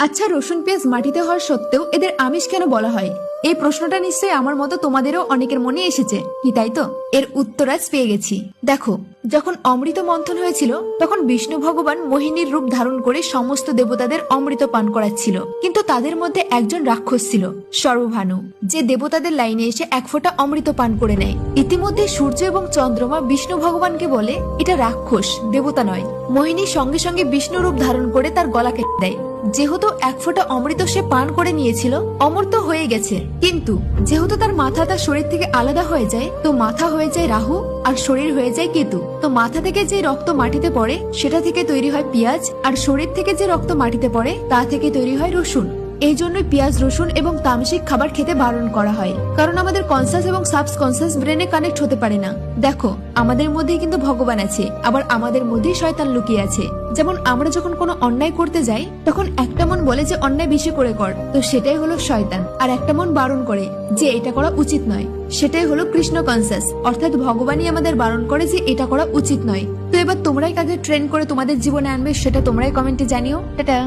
আচ্ছা, রসুন পেঁয়াজ মাটিতে হওয়ার সত্ত্বেও এদের আমিষ কেন বলা হয়? এই প্রশ্নটা নিশ্চয়ই আমার মতো তোমাদেরও অনেকের মনে এসেছে, কি তাই তো? এর উত্তর আজ পেয়ে গেছি। দেখো, যখন অমৃত মন্থন হয়েছিল তখন বিষ্ণু ভগবান মোহিনীর রূপ ধারণ করে সমস্ত দেবতাদের অমৃত পান করাচ্ছিল, কিন্তু তাদের মধ্যে একজন রাক্ষস ছিল, সর্বভানু, যে দেবতাদের লাইনে এসে এক ফোঁটা অমৃত পান করে নেয়। ইতিমধ্যে সূর্য এবং চন্দ্রমা বিষ্ণু ভগবানকে বলে এটা রাক্ষস, দেবতা নয়। মোহিনী সঙ্গে সঙ্গে বিষ্ণু রূপ ধারণ করে তার গলা কেটে দেয়। যেহেতু এক ফোঁটা অমৃত সে পান করে নিয়েছিল, অমৃত হয়ে গেছে, কিন্তু যেহেতু তার মাথা তার শরীর থেকে আলাদা হয়ে যায়, তো মাথা হয়ে যায় রাহু আর শরীর হয়ে যায় কেতু। তো মাথা থেকে যে রক্ত মাটিতে পড়ে সেটা থেকে তৈরি হয় পেঁয়াজ, আর শরীর থেকে যে রক্ত মাটিতে পড়ে তা থেকে তৈরি হয় রসুন। এই জন্যই পেঁয়াজ, রসুন এবং তামসিক খাবার খেতে বারণ করা হয়, কারণ আমাদের কনসাস এবং সাবকনসাস ব্রেনে কানেক্ট হতে পারে না। দেখো, আমাদের মধ্যেই কিন্তু ভগবান আছে, আবার আমাদের মধ্যেই শয়তান লুকিয়ে আছে। যেমন আমরা যখন কোনো অন্যায় করতে যাই, তখন একটা মন বলে যে অন্যায় বেশি করে কর, তো সেটাই হলো শয়তান। আর একটা মন বারণ করে যে এটা করা উচিত নয়, সেটাই হলো কৃষ্ণ কনসাস, অর্থাৎ ভগবানই আমাদের বারণ করে যে এটা করা উচিত নয়। তো এবার তোমরাই কাকে ট্রেন করে তোমাদের জীবনে আনবে সেটা তোমরাই কমেন্টে জানিও। টাটা।